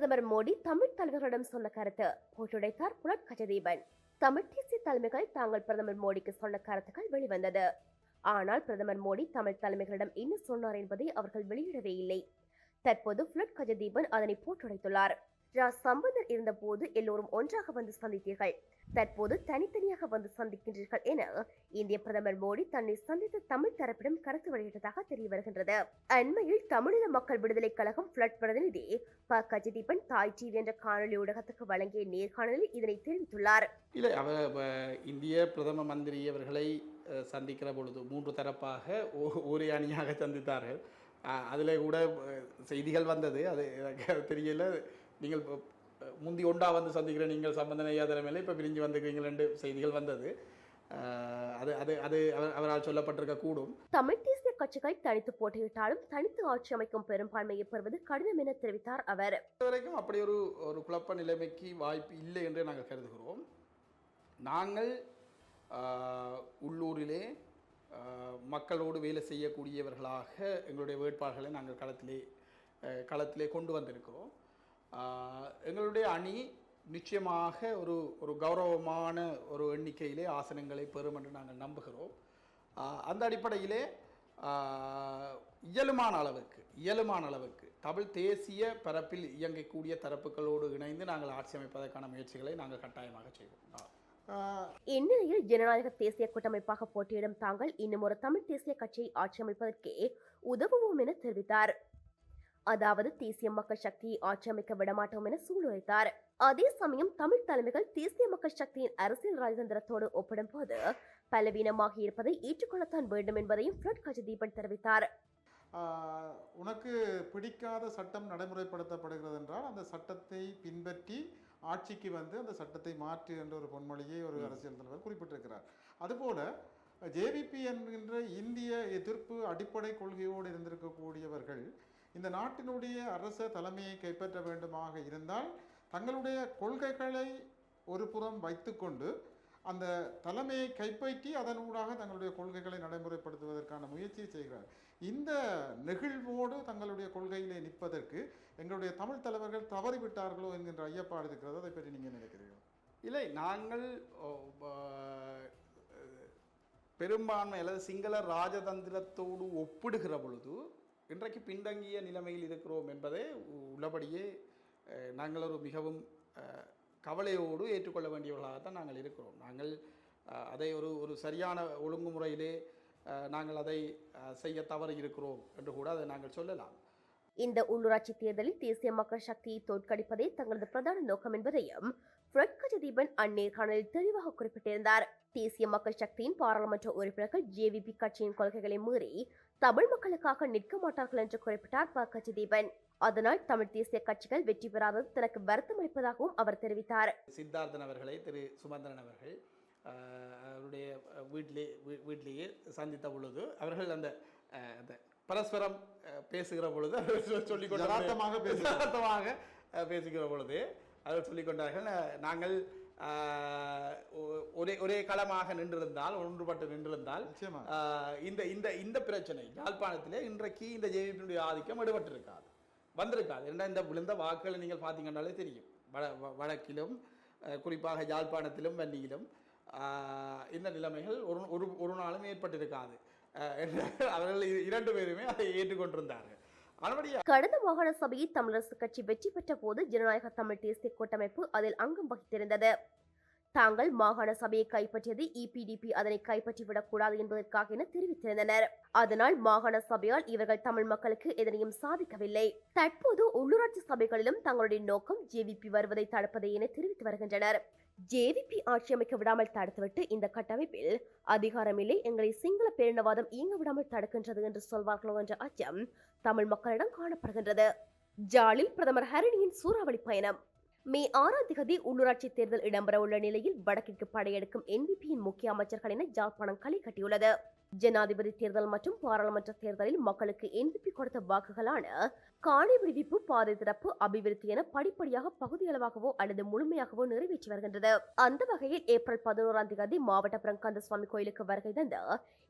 பிரதமர் மோடி தமிழ் தலைவர்களிடம் சொன்ன கருத்து போட்டுடைத்தார் புலட் கஜதீபன். தமிழ் தேசிய தலைமைகள் தாங்கள் பிரதமர் மோடிக்கு சொன்ன கருத்துக்கள் வெளிவந்தது. ஆனால் பிரதமர் மோடி தமிழ் தலைமைகளிடம் என்ன சொன்னார் என்பதை அவர்கள் வெளியிடவே இல்லை. தற்போது புலட் கஜதீபன் அதனை போட்டுடைத்துள்ளார். சம்பந்தர் இருந்த போது எல்லோரும் ஒன்றாக வந்து சந்தித்தீர்கள், தற்போது தனித்தனியாக வந்து சந்திக்கின்றீர்கள் என இந்திய பிரதமர் மோடி தன்னை சந்தித்த தமிழ் தரப்பிடம் கருத்து வெளியிட்டதாக தெரிய வருகின்றது. அண்மையில் தமிழீழ மக்கள் விடுதலை கழகம் பிளட் பிரதிநிதி ப கஜதீபன் தாய் டிவி என்ற காணொலி ஊடகத்துக்கு வழங்கிய நேர்காணலில் இதனை தெரிவித்துள்ளார். இல்லை, இந்திய பிரதம மந்திரி அவர்களை சந்திக்கிற பொழுது 3 தரப்பாக ஒரே அணியாக சந்தித்தார்கள். அதில் கூட செய்திகள் வந்தது, அது தெரியல. நீங்கள் முந்தி ஒன்றா வந்து சந்திக்கிற நீங்கள் சம்பந்தன் ஐயா தலைமையில் இப்போ பிரிஞ்சு வந்துக்கிறீங்க 2 செய்திகள் வந்தது. அது அது அது அவரால் சொல்லப்பட்டிருக்க கூடும். தமிழ் தேசிய கட்சிகள் தனித்து போட்டியிட்டாலும் தனித்து ஆட்சி அமைக்கும் பெரும்பான்மையை பெறுவது கடினம் என தெரிவித்தார் அவர். இதுவரைக்கும் அப்படி ஒரு குழப்ப நிலைமைக்கு வாய்ப்பு இல்லை என்று நாங்கள் கருதுகிறோம். நாங்கள் உள்ளூரிலே மக்களோடு வேலை செய்யக்கூடியவர்களாக எங்களுடைய வேட்பாளர்களை நாங்கள் களத்திலே கொண்டு வந்திருக்கிறோம். எங்களுடைய அணி நிச்சயமாக ஒரு கௌரவமான ஒரு எண்ணிக்கையிலே ஆசனங்களை பெறும் என்று நாங்கள் நம்புகிறோம். அந்த அடிப்படையிலே இயலுமான அளவுக்கு தமிழ் தேசிய பரப்பில் இயங்கக்கூடிய தரப்புகளோடு இணைந்து நாங்கள் ஆட்சி அமைப்பதற்கான முயற்சிகளை நாங்கள் கட்டாயமாக செய்வோம். இந்நிலையில் ஜனநாயக தேசிய கூட்டமைப்பாக போட்டியிடும் தாங்கள் இன்னும் ஒரு தமிழ் தேசிய கட்சியை ஆட்சி அமைப்பதற்கே உதவுவோம் என தெரிவித்தார். அதாவது தேசிய மக்கள் சக்தியை ஆட்சி அமைக்க விடமாட்டோம் என சூளுரைத்தார். அதே சமயம் தமிழ் தலைமைகள் தேசிய மக்கள் சக்தியின் அரசியல் ராஜதந்திரத்தோடு ஒப்பிடும் போது பலவீனமாக இருப்பதை ஏற்றுக்கொள்ளத்தான் வேண்டும் என்பதையும் புலட் கஜதீபன் தெரிவித்தார். உனக்கு பிடிக்காத சட்டம் நடைமுறைப்படுத்தப்படுகிறது என்றால் அந்த சட்டத்தை பின்பற்றி ஆட்சிக்கு வந்து அந்த சட்டத்தை மாற்று என்ற ஒரு பொன்மொழியை ஒரு அரசியல் தலைவர் குறிப்பிட்டிருக்கிறார். அதுபோல ஜேவிபி என்கின்ற இந்திய எதிர்ப்பு அடிப்படை கொள்கையோடு இருந்திருக்கக்கூடியவர்கள் இந்த நாட்டினுடைய அரச தலைமையை கைப்பற்ற வேண்டுமாக இருந்தால் தங்களுடைய கொள்கைகளை ஒரு புறம் வைத்துக்கொண்டு அந்த தலைமையை கைப்பற்றி அதனூடாக தங்களுடைய கொள்கைகளை நடைமுறைப்படுத்துவதற்கான முயற்சியை செய்கிறார். இந்த நெகிழ்வோடு தங்களுடைய கொள்கையிலே நிற்பதற்கு எங்களுடைய தமிழ் தலைவர்கள் தவறிவிட்டார்களோ என்கின்ற ஐயப்பாடு இருக்கிறது. அதை பற்றி நீங்கள் நினைக்கிறீர்கள்? இல்லை, நாங்கள் பெரும்பான்மை அல்லது சிங்கள ராஜதந்திரத்தோடு ஒப்பிடுகிற பொழுது இன்றைக்கு பின்தங்கிய நிலைமையில் இருக்கிறோம் என்பதை உள்ளபடியே நாங்கள் ஒரு மிகவும் கவலையோடு ஏற்றுக்கொள்ள வேண்டியவர்களாகத்தான் நாங்கள் இருக்கிறோம். நாங்கள் அதை ஒரு சரியான ஒழுங்குமுறையிலே நாங்கள் அதை செய்ய தவறு இருக்கிறோம் என்று கூட அதை நாங்கள் சொல்லலாம். இந்த உள்ளூராட்சி தேர்தலில் தேசிய மக்கள் சக்தியை தோற்கடிப்பதே தங்களது பிரதான நோக்கம் என்பதையும் புலட் கஜதீபன் அந்நேர்காணலில் தெளிவாக குறிப்பிட்டிருந்தார். தேசிய மக்கள் சக்தியின் பாராளுமன்ற உறுப்பினர்கள் ஜேவிபி கட்சியின் கொள்கைகளை மீறி தமிழ் மக்களுக்காக நிற்க மாட்டார்கள் என்று குறிப்பிட்டார் ப கஜதீபன். அதனால் தமிழ் தேசிய கட்சிகள் வெற்றி பெறாதது தனக்கு வருத்தம் அளிப்பதாகவும் அவர் தெரிவித்தார். சித்தார்த்தன் அவர்களை திரு சுமந்திரன் அவர்கள் அவருடைய வீட்டிலேயே சந்தித்த பொழுது அவர்கள் அந்த பரஸ்பரம் பேசுகிற பொழுது பேசுகிற பொழுது அவர் சொல்லிக்கொண்டார்கள், நாங்கள் ஒரே களமாக நின்றிருந்தால் ஒன்றுபட்டு நின்றிருந்தால் இந்த பிரச்சனை யாழ்ப்பாணத்திலே இன்றைக்கு இந்த ஜேவிபியினுடைய ஆதிக்கம் எடுபட்டிருக்காது, வந்திருக்காது. இந்த விழுந்த வாக்குகளை நீங்கள் பார்த்தீங்கன்னாலே தெரியும். வடக்கிலும் குறிப்பாக யாழ்ப்பாணத்திலும் வன்னியிலும் இந்த நிலைமைகள் ஒரு நாளும் ஏற்பட்டிருக்காது. அவர்கள் 2 பேருமே அதை ஏற்றுக்கொண்டிருந்தார்கள். கடந்த மாகாண சபையை தமிழரசு கட்சி வெற்றி பெற்ற போது ஜனநாயக தமிழ் தேசிய கூட்டமைப்பு அதில் அங்கம் வகித்திருந்தது. தாங்கள் மாகாண சபையை கைப்பற்றியது EPDP அதனை கைப்பற்றிவிடக் கூடாது என்பதற்காக என தெரிவித்திருந்தனர். அதனால் மாகாண சபையால் இவர்கள் தமிழ் மக்களுக்கு எதனையும் சாதிக்கவில்லை. தற்போது உள்ளூராட்சி சபைகளிலும் தங்களுடைய நோக்கம் ஜேவிபி வருவதை தடுப்பதை என தெரிவித்து வருகின்றனர். ஜேவிபி ஆட்சி அமைக்க விடாமல் தடுத்துவிட்டு இந்த கட்டமைப்பில் அதிகாரமில்லை, எங்களை சிங்கள பேரினவாதம் இயங்க விடாமல் தடுக்கின்றது என்று சொல்வார்களோ என்ற அச்சம் தமிழ் மக்களிடம் காணப்படுகின்றது. ஜாலில் பிரதமர் ஹரணியின் சூறாவளி பயணம். மே 6ஆம் தேதி உள்ளூராட்சி தேர்தல் இடம்பெறவுள்ள நிலையில் வடக்கிற்கு படையெடுக்கும் NVPயின் முக்கிய அமைச்சர்கள் என யாழ்ப்பாணம் களை கட்டியுள்ளது. ஜனாதிபதி தேர்தல் மற்றும் பாராளுமன்ற தேர்தலில் மக்களுக்கு NVP கொடுத்த வாக்குகளான காணி விடுவிப்பு, பாதை திறப்பு, அபிவிருத்தி என படிப்படியாக பகுதியளவாகவோ அல்லது முழுமையாகவோ நிறைவேற்றி வருகின்றது. அந்த வகையில் ஏப்ரல் 11ஆம் தேதி மாவட்டபுரம் கந்தசுவாமி கோயிலுக்கு வருகை தந்த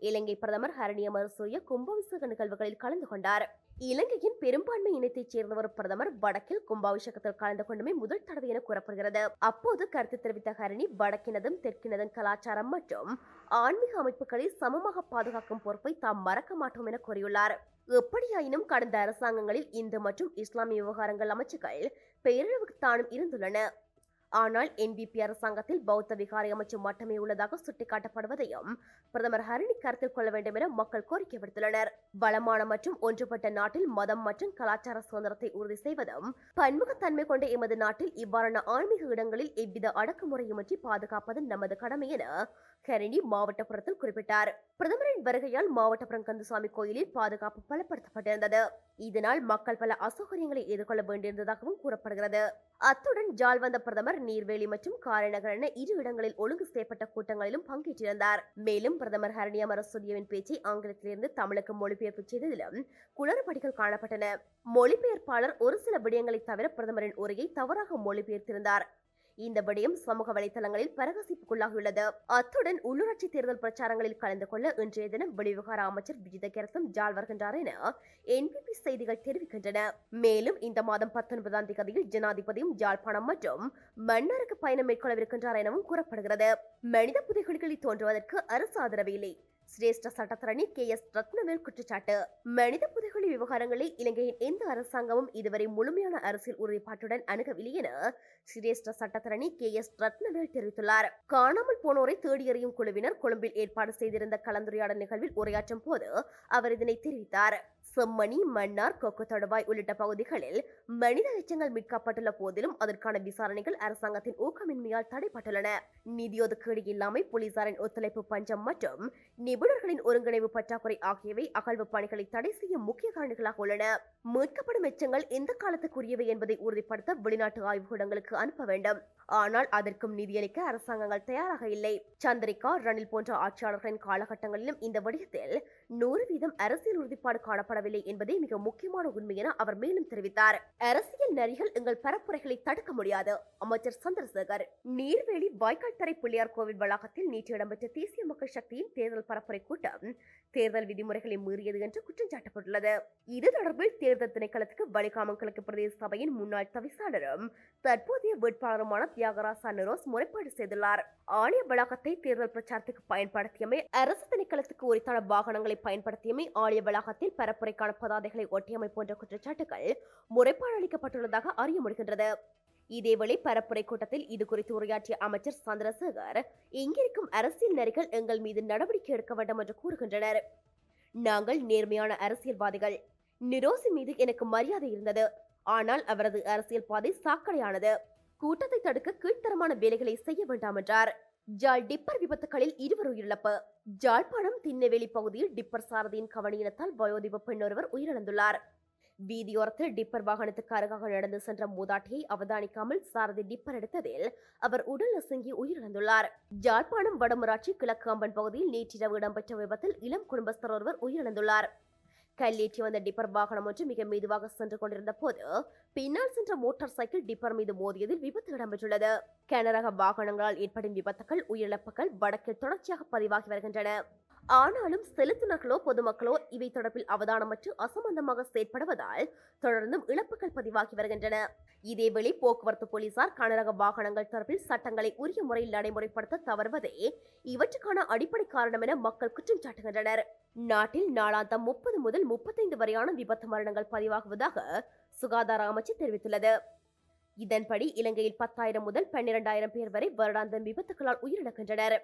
இலங்கை பிரதமர் ஹரணிய மருசூரிய கும்பாபிஷேக நிகழ்வுகளில் கலந்து கொண்டார். இலங்கையின் பெரும்பான்மை இனத்தைச் சேர்ந்தவர் பிரதமர் வடக்கில் கும்பாபிஷேகத்தில் கலந்து கொண்டுமே முதல் தடவை என கூறப்படுகிறது. அப்போது கருத்து தெரிவித்த ஹரணி, வடக்கினதும் தெற்கினதும் கலாச்சாரம் மற்றும் ஆன்மீக அமைப்புகளை சமமாக பாதுகாக்கும் பொறுப்பை தாம் மறக்க மாட்டோம் என கூறியுள்ளார். எப்படியாயினும் கடந்த அரசாங்கங்களில் இந்து மற்றும் இஸ்லாமிய விவகாரங்கள் அமைச்சுகள் பெயரளவுக்கு தானும் இருந்துள்ளன. ஆனால் NPP அரசாங்கத்தில் பௌத்த விகாரை அமைச்சு மட்டுமே உள்ளதாக சுட்டிக்காட்டப்படுவதையும் பிரதமர் ஹரணி கருத்தில் கொள்ள வேண்டும் என மக்கள் கோரிக்கை விடுத்துள்ளனர். வளமான மற்றும் ஒன்றுபட்ட நாட்டில் மதம் மற்றும் கலாச்சார சுதந்திரத்தை உறுதி செய்வதும் பன்முகத்தன்மை கொண்ட எமது நாட்டில் இவ்வாறான ஆன்மீக இடங்களில் எவ்வித அடக்குமுறையுமின்றி பாதுகாப்பது நமது கடமை என ஹரணி மாவட்டப்புறத்தில் குறிப்பிட்டார். பிரதமரின் வருகையால் மாவட்டப்புறம் கந்தசாமி கோயிலில் பாதுகாப்பு பலப்படுத்தப்பட்டிருந்தது. இதனால் மக்கள் பல அசௌகரியங்களை எதிர்கொள்ள வேண்டியிருந்ததாகவும் கூறப்படுகிறது. அத்துடன் ஜாழ் வந்த பிரதமர் நீர்வேலி மற்றும் காரைநகர் என இரு இடங்களில் ஒழுங்கு செய்யப்பட்ட கூட்டங்களிலும் பங்கேற்றிருந்தார். மேலும் பிரதமர் ஹரணி அமரசூரியவின் பேச்சை ஆங்கிலத்திலிருந்து தமிழுக்கு மொழிபெயர்ப்பு செய்ததிலும் குளறுபடிகள் காணப்பட்டன. மொழிபெயர்ப்பாளர் ஒரு சில விடயங்களை தவிர பிரதமரின் உரையை தவறாக மொழிபெயர்த்திருந்தார். இந்த விடயம் சமூக வலைதளங்களில் பரகசிப்புக்குள்ளாகியுள்ளது. அத்துடன் உள்ளூராட்சி தேர்தல் பிரச்சாரங்களில் கலந்து கொள்ள இன்றைய தினம் வெளிவிவகார அமைச்சர் விஜித கெரத்தும் ஜாழ் வருகின்றார் என NPP செய்திகள் தெரிவிக்கின்றன. மேலும் இந்த மாதம் 19ஆம் தேதியில் ஜனாதிபதியும் யாழ்ப்பாணம் மற்றும் மன்னாருக்கு பயணம் மேற்கொள்ளவிருக்கின்றார் எனவும் கூறப்படுகிறது. மனித புதைகுழிகளில் தோன்றுவதற்கு அரசு ஆதரவு இல்லை. சிரேஷ்ட சட்டத்தரணி KS ரத்னவேல் குற்றச்சாட்டு. மனித புதைகுழி விவகாரங்களை இலங்கையின் எந்த அரசாங்கமும் இதுவரை முழுமையான அரசியல் உறுதிப்பாட்டுடன் அணுகவில்லை என சிரேஷ்ட சட்டத்தரணி KS ரத்னவேல் தெரிவித்துள்ளார். காணாமல் போனோரை தேடியறியும் குழுவினர் கொழும்பில் ஏற்பாடு செய்திருந்த கலந்துரையாடல் நிகழ்வில் உரையாற்றும் போது அவர் இதனை தெரிவித்தார். செம்மணி, மன்னார், கொக்கு தடுவாய் உள்ளிட்ட பகுதிகளில் மனித எச்சங்கள் மீட்கப்பட்டுள்ள போதிலும் அதற்கான விசாரணைகள் அரசாங்கத்தின் ஊக்கமின்மையால் தடைப்பட்டுள்ளன. நிதி ஒதுக்கீடு இல்லாமை, போலீசாரின் ஒத்துழைப்பு பஞ்சம் மற்றும் நிபுணர்களின் ஒருங்கிணைவு பற்றாக்குறை ஆகியவை அகழ்வு பணிகளை தடை செய்ய முக்கிய காரணிகளாக உள்ளன. மீட்கப்படும் எச்சங்கள் எந்த காலத்துக்குரியவை என்பதை உறுதிப்படுத்த வெளிநாட்டு ஆய்வுக்கூடங்களுக்கு அனுப்ப வேண்டும். ஆனால் அதற்கும் நிதியளிக்க அரசாங்கங்கள் தயாராக இல்லை. சந்திரிகா, ரணில் போன்ற ஆட்சியாளர்களின் காலகட்டங்களிலும் இந்த விடயத்தில் 100% அரசியல் உறுதிப்பாடு காணப்படவில்லை என்பதே மிக முக்கியமான உண்மை என அவர் மேலும் தெரிவித்தார். அரசியல் நரிகள் எங்கள் பரப்புரைகளை தடுக்க முடியாது. அமைச்சர் சந்திரசேகர். நீர்வேலி வாய்க்கால்தரை பிள்ளையார் கோவில் வளாகத்தில் நேற்று இடம்பெற்ற தேசிய மக்கள் சக்தியின் தேர்தல் பரப்புரை கூட்டம் தேர்தல் விதிமுறைகளை மீறியது என்று குற்றம் சாட்டப்பட்டுள்ளது. இது தொடர்பில் தேர்தல் திணைக்களத்துக்கு வலிகாமம் கிழக்கு பிரதேச சபையின் முன்னாள் தவிசாளரும் தற்போதைய வேட்பாளருமான தியாகராசா நிரோஸ் முறைப்பாடு செய்துள்ளார். ஆணைய வளாகத்தை தேர்தல் பிரச்சாரத்துக்கு பயன்படுத்தியமை, அரசு திணைக்களத்துக்கு உரித்தான வாகனங்களை பயன்படுத்தியமை, ஆலய வளாகத்தில் பரப்புரைக்கான பதாதைகளை ஒட்டியமை போன்ற குற்றச்சாட்டுகள் முறைப்பாடு அளிக்கப்பட்டுள்ளதாக அறிய முடிகின்றது. இதேவேளை பரப்புரை கூட்டத்தில் இது குறித்து உரையாற்றிய அமைச்சர் சந்திரசேகர், இங்கிருக்கும் அரசியல் நெறிகள் எங்கள் மீது நடவடிக்கை எடுக்க வேண்டும் என்று கூறுகின்றனர். நாங்கள் நேர்மையான அரசியல்வாதிகள். நிரோசி மீது எனக்கு மரியாதை இருந்தது. ஆனால் அவரது அரசியல் பாதை சாக்கடையானது. கூட்டத்தை தடுக்க கீழ்த்தரமான வேலைகளை செய்ய வேண்டாம் என்றார். ஜாழ் டிப்பர் விபத்துகளில் 2 உயிரிழப்பு. ஜாழ்ப்பாணம் திண்ணவேலி பகுதியில் டிப்பர் சாரதியின் கவனியினத்தால் வயோதிப பெண் ஒருவர் உயிரிழந்துள்ளார். வீதியோரத்தில் டிப்பர் வாகனத்துக்கு அருகாக நடந்து சென்ற மூதாட்டியை அவதானிக்காமல் சாரதி டிப்பர் எடுத்ததில் அவர் உடல் நசுங்கி உயிரிழந்துள்ளார். ஜாழ்ப்பாணம் வடமராட்சி கிழக்கு அம்பன் பகுதியில் நேற்றிரவு இடம்பெற்ற விபத்தில் இளம் குடும்பஸ்தர் ஒருவர் உயிரிழந்துள்ளார். கல்லேற்றி வந்த டிப்பர் வாகனம் ஒன்று மிக மெதுவாக சென்று கொண்டிருந்த போது பின்னால் சென்ற மோட்டார் சைக்கிள் டிப்பர் மீது மோதியதில் விபத்து இடம்பெற்றுள்ளது. கனரக வாகனங்களால் ஏற்படும் விபத்துகள், உயிரிழப்புகள் வடக்கில் தொடர்ச்சியாக பதிவாகி வருகின்றன. ஆனாலும் செலுத்துனர்களோ பொதுமக்களோ இவை தொடர்பில் அவதானமற்று அசம்பந்தமாக செயற்படுவதால் தொடர்ந்தும் இழப்புகள் பதிவாகி வருகின்றன. இதேவேளை போக்குவரத்து போலீசார் கனரக வாகனங்கள் தொடர்பில் சட்டங்களை உரிய முறையில் நடைமுறைப்படுத்த தவறுவதே இவற்றுக்கான அடிப்படை காரணம் என மக்கள் குற்றம் சாட்டுகின்றனர். நாட்டில் நாளாந்தம் 30 முதல் 35 வரையான விபத்து மரணங்கள் பதிவாகுவதாக சுகாதார அமைச்சு தெரிவித்துள்ளது. இதன்படி இலங்கையில் 10,000 முதல் 12,000 பேர் வரை வருடாந்தம் விபத்துகளால் உயிரிழக்கின்றனர்.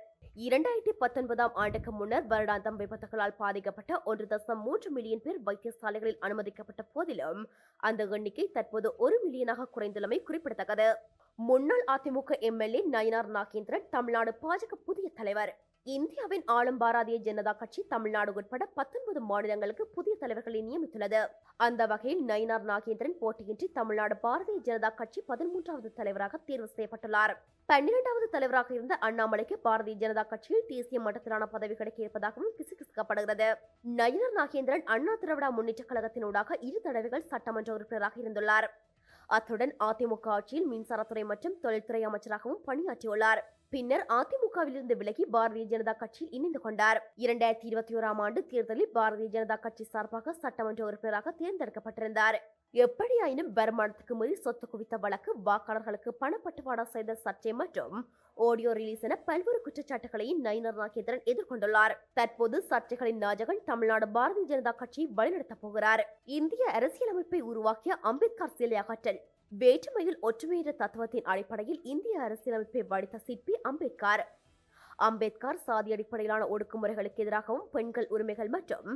2019ஆம் ஆண்டுக்கு முன்னர் வருடாந்தம் விபத்துகளால் பாதிக்கப்பட்ட 1.3 மில்லியன் பேர் வைத்தியசாலைகளில் அனுமதிக்கப்பட்ட போதிலும் அந்த எண்ணிக்கை தற்போது 1 மில்லியனாக குறைந்துள்ளமை குறிப்பிடத்தக்கது. முன்னாள் அதிமுக MLA நயினார் நாகேந்திரன் தமிழ்நாடு பாஜக புதிய தலைவர். இந்தியாவின் ஆளும் பாரதிய ஜனதா கட்சி தமிழ்நாடு உட்பட 19 மாநிலங்களுக்கு புதிய தலைவர்களை நியமித்துள்ளது. அந்த வகையில் நயினார் நாகேந்திரன் போட்டியின்றி தமிழ்நாடு பாரதிய ஜனதா கட்சி 13வது தலைவராக தேர்வு செய்யப்பட்டுள்ளார். 12வது தலைவராக இருந்த அண்ணாமலைக்கு பாரதிய ஜனதா கட்சியில் தேசிய மட்டத்திலான பதவி கிடைக்க இருப்பதாகவும் கிசுகிசுக்கப்படுகிறது. நயினார் நாகேந்திரன் அண்ணா திராவிட முன்னேற்ற கழகத்தினூடாக 2 தடவைகள் சட்டமன்ற உறுப்பினராக இருந்துள்ளார். அத்துடன் அதிமுக ஆட்சியில் மின்சாரத்துறை மற்றும் தொழில்துறை அமைச்சராகவும் பணியாற்றியுள்ளார். பின்னர் அதிமுகவிலிருந்து விலகி பாரதிய ஜனதா கட்சியில் இணைந்து கொண்டார். 2021ஆம் ஆண்டு தேர்தலில் பாரதிய ஜனதா கட்சி சார்பாக சட்டமன்ற உறுப்பினராக தேர்ந்தெடுக்கப்பட்டிருந்தார். எப்படியாயினும் வருமானத்துக்கு மீறி சொத்து குவித்த வழக்கு, வாக்காளர்களுக்கு பணப்பட்டுவாடா செய்த சர்ச்சை மற்றும் ஆடியோ ரிலீஸ் என பல்வேறு குற்றச்சாட்டுகளை நயினார் நாகேந்திரன் எதிர்கொண்டுள்ளார். தற்போது சர்ச்சைகளின் நாயகன் தமிழ்நாடு பாரதிய ஜனதா கட்சியை வழிநடத்தப் போகிறார். இந்திய அரசியலமைப்பை உருவாக்கிய அம்பேத்கர் சிலை அகற்றல். வேற்றுமையில் ஒற்றுமை என்ற தத்துவத்தின் அடிப்படையில் இந்திய அரசியலமைப்பை வடித்த சிற்பி அம்பேத்கர். அம்பேத்கர் சாதி அடிப்படையிலான ஒடுக்குமுறைகளுக்கு எதிராகவும் பெண்கள் உரிமைகள் மற்றும்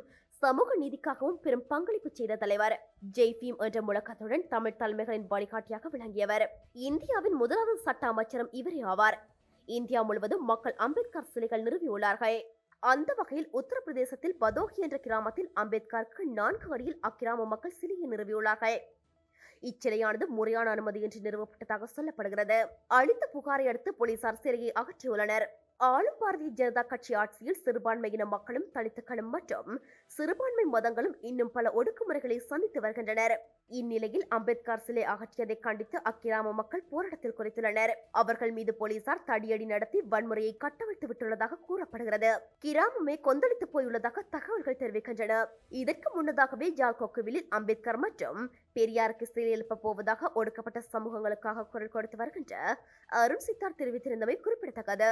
சமூக நீதிக்காகவும் பெரும் பங்களிப்பு செய்த தலைவர். ஜெய் பீம் என்ற முழக்கத்துடன் தமிழ் தலைமைகளின் வழிகாட்டியாக விளங்கியவர். இந்தியாவின் முதலாவது சட்ட அமைச்சரும் இவரே ஆவார். இந்தியா முழுவதும் மக்கள் அம்பேத்கர் சிலைகள் நிறுவியுள்ளார்கள். அந்த வகையில் உத்தரப்பிரதேசத்தில் பதோகி என்ற கிராமத்தில் அம்பேத்கருக்கு 4 அடியில் அக்கிராம மக்கள் சிலையை நிறுவியுள்ளார்கள். இச்சிலையானது முறையான அனுமதியின்றி நிறுவப்பட்டதாக சொல்லப்படுகிறது. அளித்த புகாரை அடுத்து போலீசார் சிலையை அகற்றியுள்ளனர். ஆளும் பாரதிய ஜனதா கட்சி ஆட்சியில் சிறுபான்மையின மக்களும் தலித்துக்களும் மற்றும் சிறுபான்மை மதங்களும் இன்னும் பல ஒடுக்குமுறைகளை சந்தித்து வருகின்றனர். இந்நிலையில் அம்பேத்கர் சிலை அகற்றியதை கண்டித்து அக்கிராம மக்கள் போராட்டத்தில் குறைத்துள்ளனர். அவர்கள் மீது போலீசார் தடியடி நடத்தி வன்முறையை கட்டவிழ்த்து விட்டுள்ளதாக கூறப்படுகிறது. கிராமமே கொந்தளித்து போயுள்ளதாக தகவல்கள் தெரிவிக்கின்றன. இதற்கு முன்னதாகவே ஜால்கோக்குவிலில் அம்பேத்கர் மற்றும் பெரியாருக்கு சிலை எழுப்ப போவதாக ஒடுக்கப்பட்ட சமூகங்களுக்காக குரல் கொடுத்து வருகின்ற அருண் சித்தார் தெரிவித்திருந்தமை குறிப்பிடத்தக்கது.